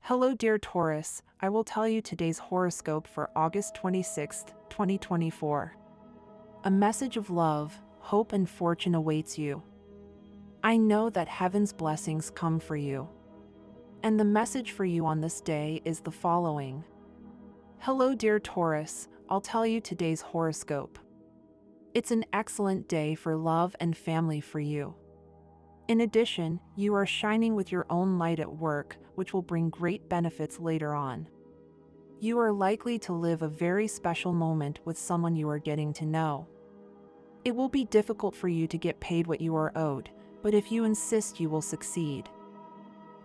Hello, dear Taurus. I will tell you today's horoscope for August 26th, 2024. A message of love, hope, and fortune awaits you. I know that heaven's blessings come for you. And the message for you on this day is the following. Hello, dear Taurus. I'll tell you today's horoscope. It's an excellent day for love and family for you. In addition, you are shining with your own light at work, which will bring great benefits later on. You are likely to live a very special moment with someone you are getting to know. It will be difficult for you to get paid what you are owed, but if you insist, you will succeed.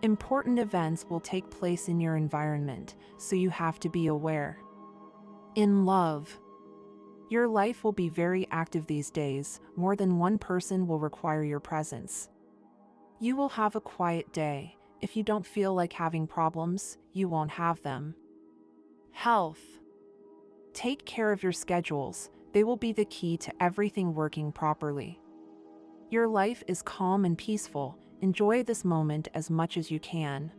Important events will take place in your environment, so you have to be aware. In love, your life will be very active these days. More than one person will require your presence. You will have a quiet day. If you don't feel like having problems, you won't have them. Health. Take care of your schedules. They will be the key to everything working properly. Your life is calm and peaceful. Enjoy this moment as much as you can.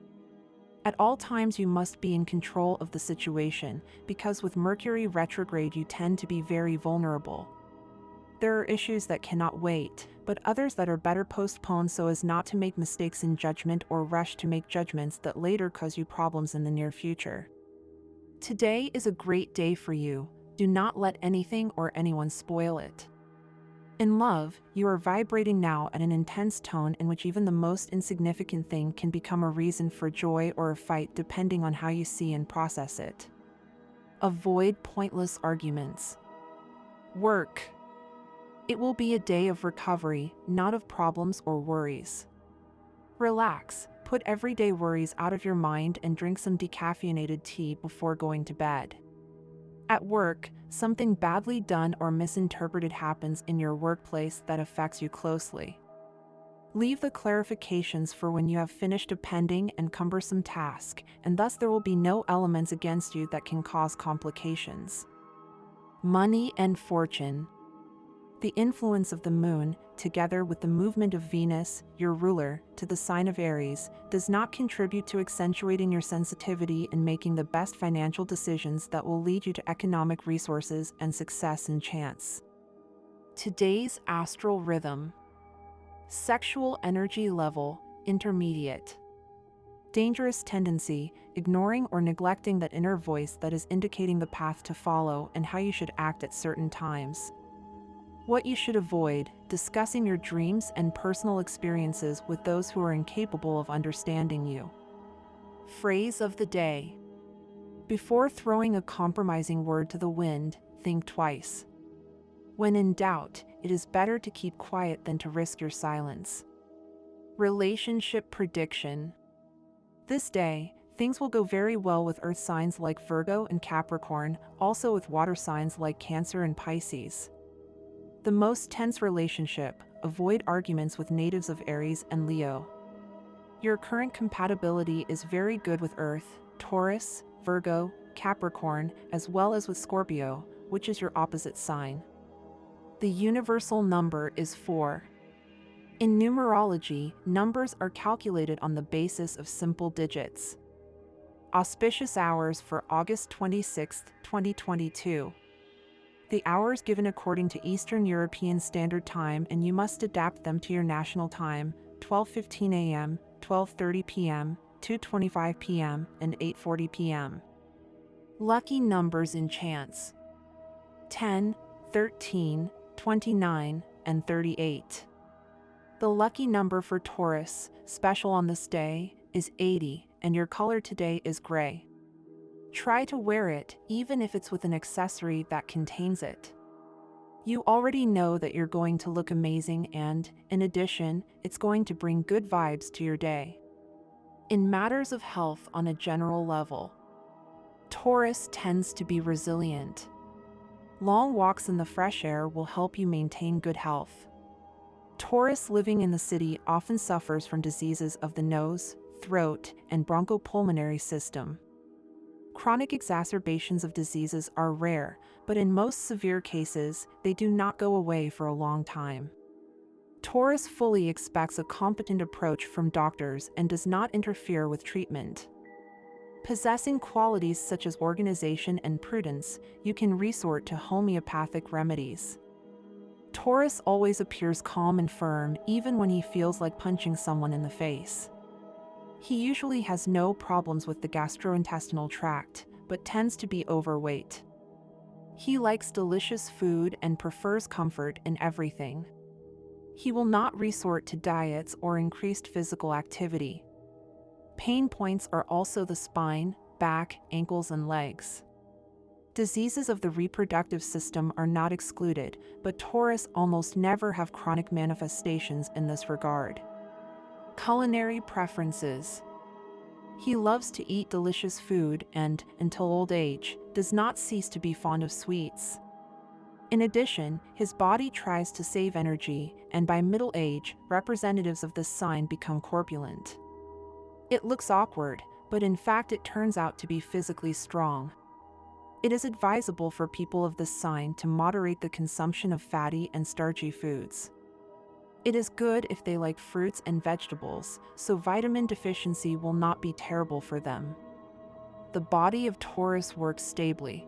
At all times, you must be in control of the situation, because with Mercury retrograde, you tend to be very vulnerable. There are issues that cannot wait, but others that are better postponed so as not to make mistakes in judgment or rush to make judgments that later cause you problems in the near future. Today is a great day for you. Do not let anything or anyone spoil it. In love, you are vibrating now at an intense tone in which even the most insignificant thing can become a reason for joy or a fight depending on how you see and process it. Avoid pointless arguments. Work. It will be a day of recovery, not of problems or worries. Relax, put everyday worries out of your mind and drink some decaffeinated tea before going to bed. At work, something badly done or misinterpreted happens in your workplace that affects you closely. Leave the clarifications for when you have finished a pending and cumbersome task, and thus there will be no elements against you that can cause complications. Money and fortune. The influence of the moon, together with the movement of Venus, your ruler, to the sign of Aries, does not contribute to accentuating your sensitivity and making the best financial decisions that will lead you to economic resources and success and chance. Today's astral rhythm. Sexual energy level, intermediate. Dangerous tendency, ignoring or neglecting that inner voice that is indicating the path to follow and how you should act at certain times. What you should avoid, discussing your dreams and personal experiences with those who are incapable of understanding you. Phrase of the day. Before throwing a compromising word to the wind, think twice. When in doubt, it is better to keep quiet than to risk your silence. Relationship prediction. This day, things will go very well with earth signs like Virgo and Capricorn, also with water signs like Cancer and Pisces. The most tense relationship, avoid arguments with natives of Aries and Leo. Your current compatibility is very good with Earth, Taurus, Virgo, Capricorn, as well as with Scorpio, which is your opposite sign. The universal number is 4. In numerology, numbers are calculated on the basis of simple digits. Auspicious hours for August 26, 2022. The hours given according to Eastern European Standard Time, and you must adapt them to your national time: 12:15 a.m., 12:30 p.m., 2:25 p.m., and 8:40 p.m. Lucky numbers in chance: 10, 13, 29, and 38. The lucky number for Taurus, special on this day, is 80, and your color today is gray. Try to wear it, even if it's with an accessory that contains it. You already know that you're going to look amazing and, in addition, it's going to bring good vibes to your day. In matters of health on a general level, Taurus tends to be resilient. Long walks in the fresh air will help you maintain good health. Taurus living in the city often suffers from diseases of the nose, throat, and bronchopulmonary system. Chronic exacerbations of diseases are rare, but in most severe cases, they do not go away for a long time. Taurus fully expects a competent approach from doctors and does not interfere with treatment. Possessing qualities such as organization and prudence, you can resort to homeopathic remedies. Taurus always appears calm and firm even when he feels like punching someone in the face. He usually has no problems with the gastrointestinal tract, but tends to be overweight. He likes delicious food and prefers comfort in everything. He will not resort to diets or increased physical activity. Pain points are also the spine, back, ankles, and legs. Diseases of the reproductive system are not excluded, but Taurus almost never have chronic manifestations in this regard. Culinary preferences. He loves to eat delicious food and, until old age, does not cease to be fond of sweets. In addition, his body tries to save energy, and by middle age, representatives of this sign become corpulent. It looks awkward, but in fact it turns out to be physically strong. It is advisable for people of this sign to moderate the consumption of fatty and starchy foods. It is good if they like fruits and vegetables, so vitamin deficiency will not be terrible for them. The body of Taurus works stably.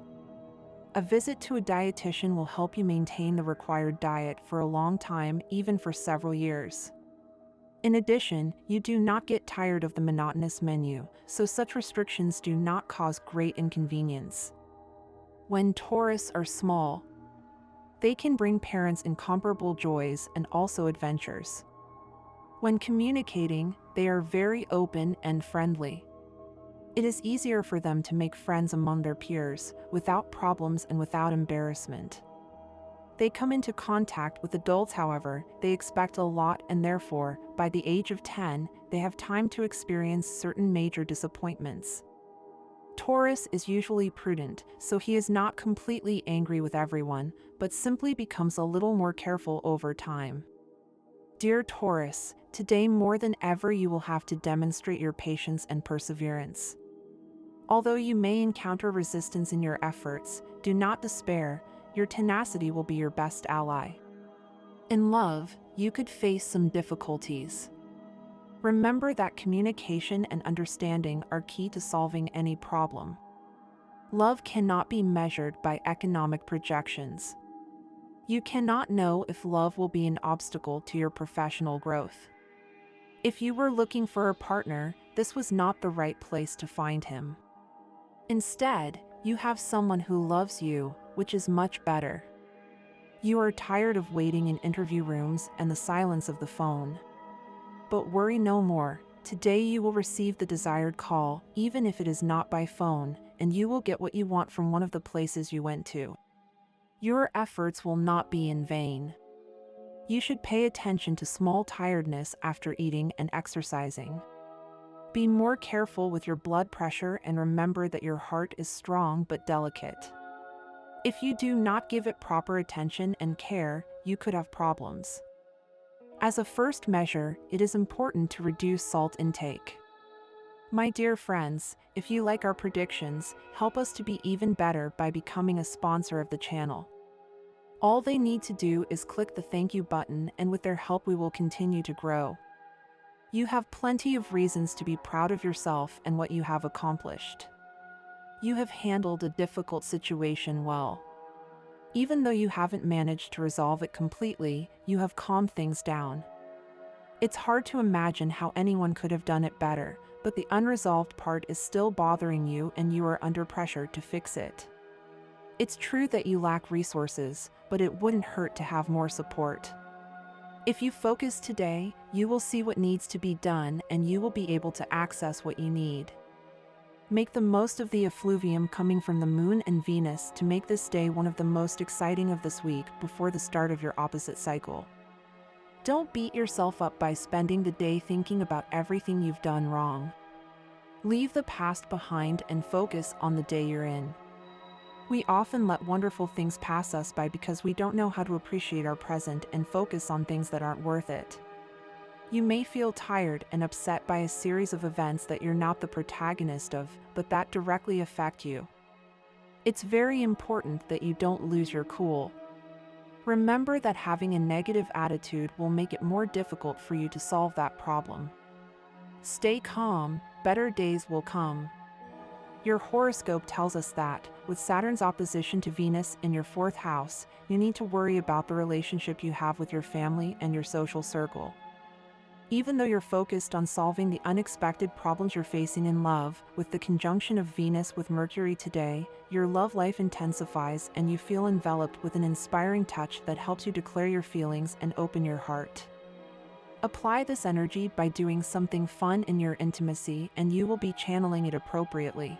A visit to a dietitian will help you maintain the required diet for a long time, even for several years. In addition, you do not get tired of the monotonous menu, so such restrictions do not cause great inconvenience. When Taurus are small, they can bring parents incomparable joys and also adventures. When communicating, they are very open and friendly. It is easier for them to make friends among their peers, without problems and without embarrassment. They come into contact with adults, however, they expect a lot, and therefore, by the age of 10, they have time to experience certain major disappointments. Taurus is usually prudent, so he is not completely angry with everyone, but simply becomes a little more careful over time. Dear Taurus, today more than ever you will have to demonstrate your patience and perseverance. Although you may encounter resistance in your efforts, do not despair, your tenacity will be your best ally. In love, you could face some difficulties. Remember that communication and understanding are key to solving any problem. Love cannot be measured by economic projections. You cannot know if love will be an obstacle to your professional growth. If you were looking for a partner, this was not the right place to find him. Instead, you have someone who loves you, which is much better. You are tired of waiting in interview rooms and the silence of the phone. But worry no more, today you will receive the desired call, even if it is not by phone, and you will get what you want from one of the places you went to. Your efforts will not be in vain. You should pay attention to small tiredness after eating and exercising. Be more careful with your blood pressure and remember that your heart is strong but delicate. If you do not give it proper attention and care, you could have problems. As a first measure, it is important to reduce salt intake. My dear friends, if you like our predictions, help us to be even better by becoming a sponsor of the channel. All they need to do is click the thank you button, and with their help we will continue to grow. You have plenty of reasons to be proud of yourself and what you have accomplished. You have handled a difficult situation well. Even though you haven't managed to resolve it completely, you have calmed things down. It's hard to imagine how anyone could have done it better, but the unresolved part is still bothering you and you are under pressure to fix it. It's true that you lack resources, but it wouldn't hurt to have more support. If you focus today, you will see what needs to be done and you will be able to access what you need. Make the most of the effluvium coming from the Moon and Venus to make this day one of the most exciting of this week before the start of your opposite cycle. Don't beat yourself up by spending the day thinking about everything you've done wrong. Leave the past behind and focus on the day you're in. We often let wonderful things pass us by because we don't know how to appreciate our present and focus on things that aren't worth it. You may feel tired and upset by a series of events that you're not the protagonist of, but that directly affect you. It's very important that you don't lose your cool. Remember that having a negative attitude will make it more difficult for you to solve that problem. Stay calm, better days will come. Your horoscope tells us that, with Saturn's opposition to Venus in your fourth house, you need to worry about the relationship you have with your family and your social circle. Even though you're focused on solving the unexpected problems you're facing in love, with the conjunction of Venus with Mercury today, your love life intensifies and you feel enveloped with an inspiring touch that helps you declare your feelings and open your heart. Apply this energy by doing something fun in your intimacy and you will be channeling it appropriately.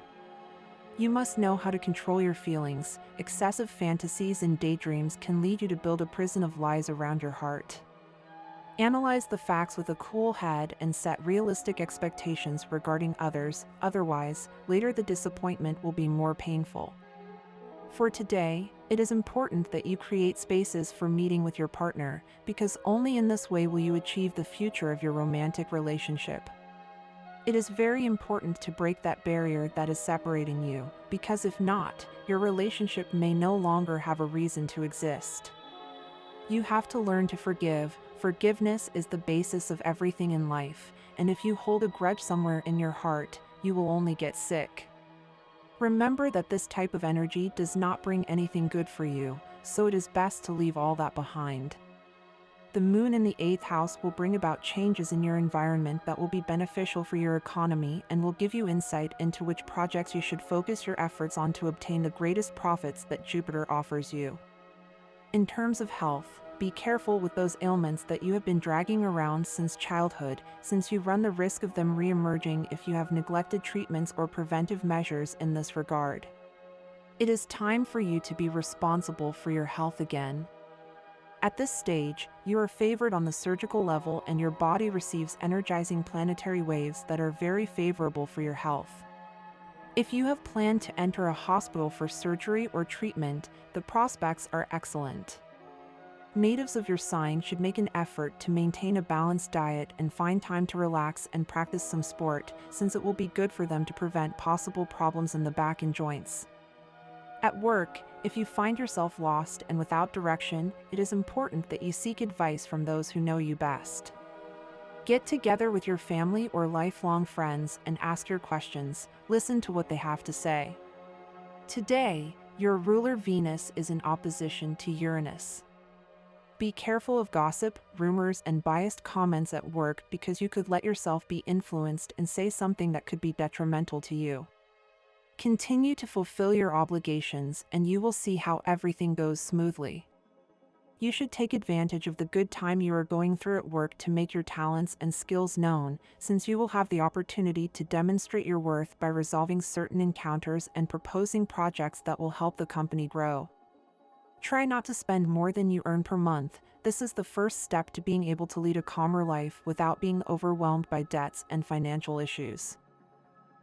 You must know how to control your feelings. Excessive fantasies and daydreams can lead you to build a prison of lies around your heart. Analyze the facts with a cool head and set realistic expectations regarding others, otherwise, later the disappointment will be more painful. For today, it is important that you create spaces for meeting with your partner, because only in this way will you achieve the future of your romantic relationship. It is very important to break that barrier that is separating you, because if not, your relationship may no longer have a reason to exist. You have to learn to forgive. Forgiveness is the basis of everything in life, and if you hold a grudge somewhere in your heart, you will only get sick. Remember that this type of energy does not bring anything good for you, so it is best to leave all that behind. The moon in the 8th house will bring about changes in your environment that will be beneficial for your economy and will give you insight into which projects you should focus your efforts on to obtain the greatest profits that Jupiter offers you. In terms of health, be careful with those ailments that you have been dragging around since childhood, since you run the risk of them re-emerging if you have neglected treatments or preventive measures in this regard. It is time for you to be responsible for your health again. At this stage, you are favored on the surgical level and your body receives energizing planetary waves that are very favorable for your health. If you have planned to enter a hospital for surgery or treatment, the prospects are excellent. Natives of your sign should make an effort to maintain a balanced diet and find time to relax and practice some sport, since it will be good for them to prevent possible problems in the back and joints. At work, if you find yourself lost and without direction, it is important that you seek advice from those who know you best. Get together with your family or lifelong friends and ask your questions. Listen to what they have to say. Today, your ruler Venus is in opposition to Uranus. Be careful of gossip, rumors, and biased comments at work because you could let yourself be influenced and say something that could be detrimental to you. Continue to fulfill your obligations and you will see how everything goes smoothly. You should take advantage of the good time you are going through at work to make your talents and skills known, since you will have the opportunity to demonstrate your worth by resolving certain encounters and proposing projects that will help the company grow. Try not to spend more than you earn per month. This is the first step to being able to lead a calmer life without being overwhelmed by debts and financial issues.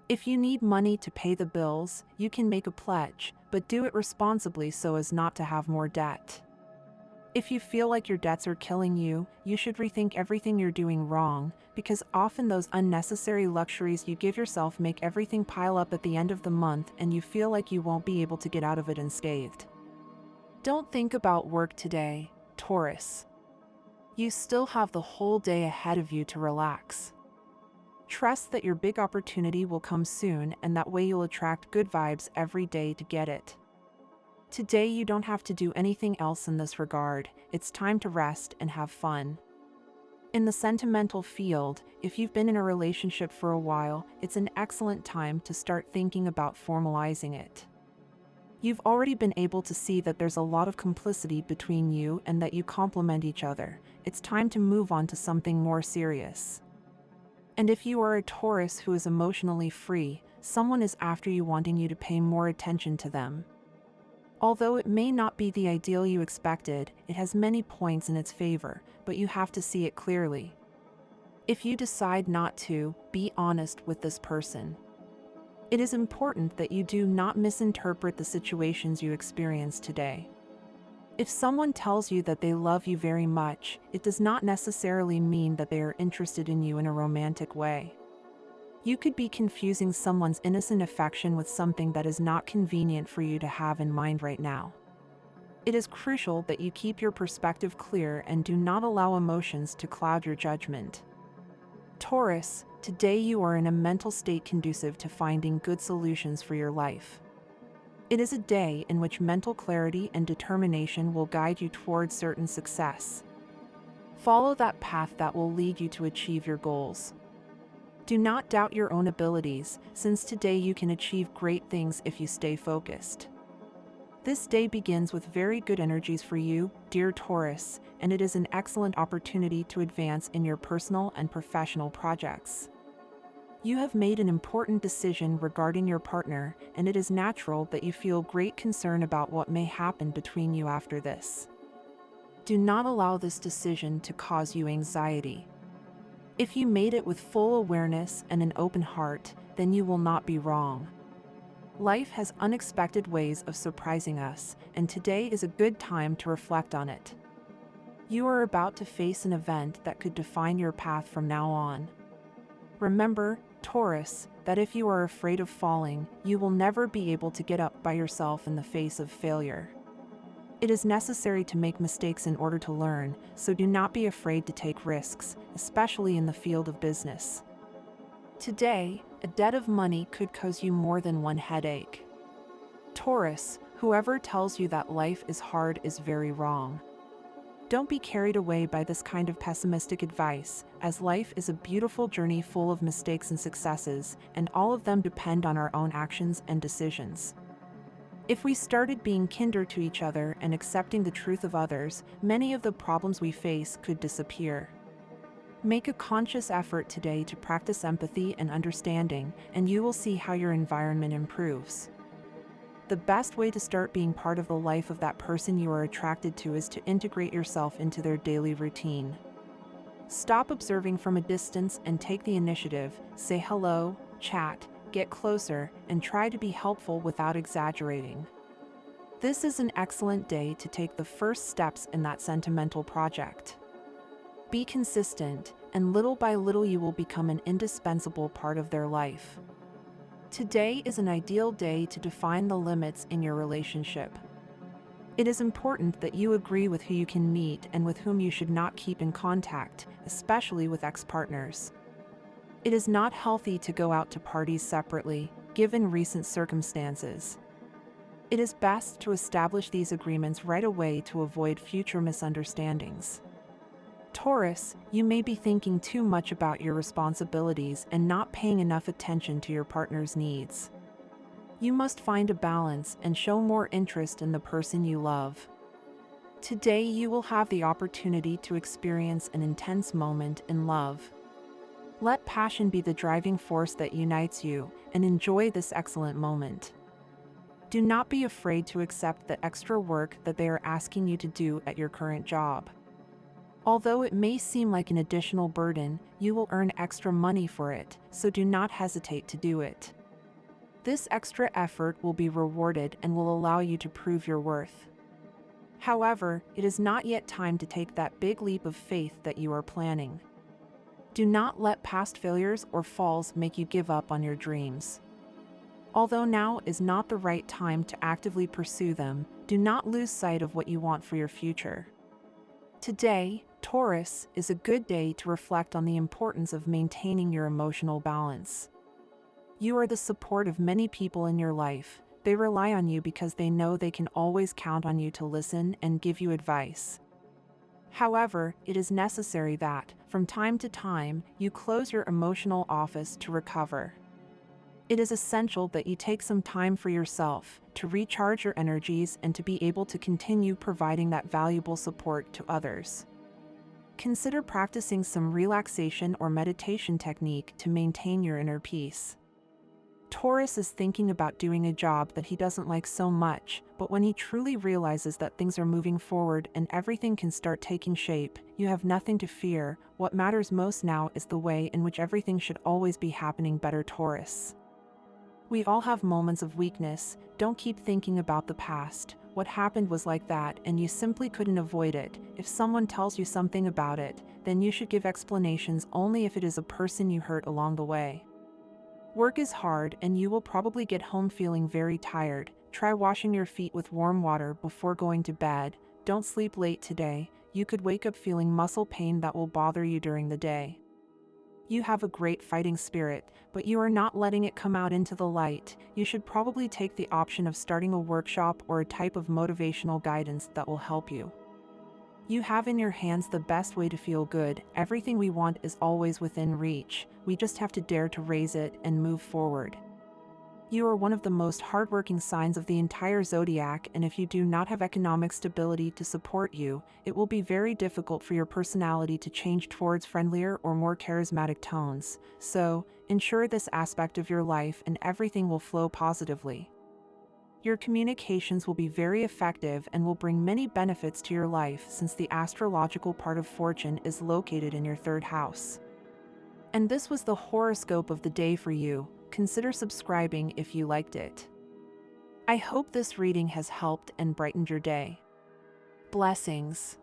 If you need money to pay the bills, you can make a pledge, but do it responsibly so as not to have more debt. If you feel like your debts are killing you, you should rethink everything you're doing wrong, because often those unnecessary luxuries you give yourself make everything pile up at the end of the month and you feel like you won't be able to get out of it unscathed. Don't think about work today, Taurus. You still have the whole day ahead of you to relax. Trust that your big opportunity will come soon and that way you'll attract good vibes every day to get it. Today you don't have to do anything else in this regard. It's time to rest and have fun. In the sentimental field, if you've been in a relationship for a while, it's an excellent time to start thinking about formalizing it. You've already been able to see that there's a lot of complicity between you and that you complement each other. It's time to move on to something more serious. And if you are a Taurus who is emotionally free, someone is after you wanting you to pay more attention to them. Although it may not be the ideal you expected, it has many points in its favor, but you have to see it clearly. If you decide not to, be honest with this person. It is important that you do not misinterpret the situations you experience today. If someone tells you that they love you very much, it does not necessarily mean that they are interested in you in a romantic way. You could be confusing someone's innocent affection with something that is not convenient for you to have in mind right now. It is crucial that you keep your perspective clear and do not allow emotions to cloud your judgment. Taurus, today you are in a mental state conducive to finding good solutions for your life. It is a day in which mental clarity and determination will guide you towards certain success. Follow that path that will lead you to achieve your goals. Do not doubt your own abilities, since today you can achieve great things if you stay focused. This day begins with very good energies for you, dear Taurus, and it is an excellent opportunity to advance in your personal and professional projects. You have made an important decision regarding your partner, and it is natural that you feel great concern about what may happen between you after this. Do not allow this decision to cause you anxiety. If you made it with full awareness and an open heart, then you will not be wrong. Life has unexpected ways of surprising us, and today is a good time to reflect on it. You are about to face an event that could define your path from now on. Remember, Taurus, that if you are afraid of falling, you will never be able to get up by yourself in the face of failure. It is necessary to make mistakes in order to learn, so do not be afraid to take risks, especially in the field of business. Today, a debt of money could cause you more than one headache. Taurus, whoever tells you that life is hard is very wrong. Don't be carried away by this kind of pessimistic advice, as life is a beautiful journey full of mistakes and successes, and all of them depend on our own actions and decisions. If we started being kinder to each other and accepting the truth of others, many of the problems we face could disappear. Make a conscious effort today to practice empathy and understanding, and you will see how your environment improves. The best way to start being part of the life of that person you are attracted to is to integrate yourself into their daily routine. Stop observing from a distance and take the initiative, say hello, chat, get closer, and try to be helpful without exaggerating. This is an excellent day to take the first steps in that sentimental project. Be consistent, and little by little you will become an indispensable part of their life. Today is an ideal day to define the limits in your relationship. It is important that you agree with who you can meet and with whom you should not keep in contact, especially with ex-partners. It is not healthy to go out to parties separately, given recent circumstances. It is best to establish these agreements right away to avoid future misunderstandings. Taurus, you may be thinking too much about your responsibilities and not paying enough attention to your partner's needs. You must find a balance and show more interest in the person you love. Today you will have the opportunity to experience an intense moment in love. Let passion be the driving force that unites you, and enjoy this excellent moment. Do not be afraid to accept the extra work that they are asking you to do at your current job. Although it may seem like an additional burden, you will earn extra money for it, so do not hesitate to do it. This extra effort will be rewarded and will allow you to prove your worth. However, it is not yet time to take that big leap of faith that you are planning. Do not let past failures or falls make you give up on your dreams. Although now is not the right time to actively pursue them, do not lose sight of what you want for your future. Today, Taurus, is a good day to reflect on the importance of maintaining your emotional balance. You are the support of many people in your life. They rely on you because they know they can always count on you to listen and give you advice. However, it is necessary that, from time to time, you close your emotional office to recover. It is essential that you take some time for yourself, to recharge your energies and to be able to continue providing that valuable support to others. Consider practicing some relaxation or meditation technique to maintain your inner peace. Taurus is thinking about doing a job that he doesn't like so much, but when he truly realizes that things are moving forward and everything can start taking shape, you have nothing to fear. What matters most now is the way in which everything should always be happening better, Taurus. We all have moments of weakness. Don't keep thinking about the past. What happened was like that and you simply couldn't avoid it. If someone tells you something about it, then you should give explanations only if it is a person you hurt along the way. Work is hard and you will probably get home feeling very tired. Try washing your feet with warm water before going to bed. Don't sleep late today. You could wake up feeling muscle pain that will bother you during the day. You have a great fighting spirit, but you are not letting it come out into the light. You should probably take the option of starting a workshop or a type of motivational guidance that will help you. You have in your hands the best way to feel good. Everything we want is always within reach. We just have to dare to raise it and move forward. You are one of the most hardworking signs of the entire zodiac, and if you do not have economic stability to support you, it will be very difficult for your personality to change towards friendlier or more charismatic tones. So, ensure this aspect of your life and everything will flow positively. Your communications will be very effective and will bring many benefits to your life since the astrological part of fortune is located in your third house. And this was the horoscope of the day for you. Consider subscribing if you liked it. I hope this reading has helped and brightened your day. Blessings.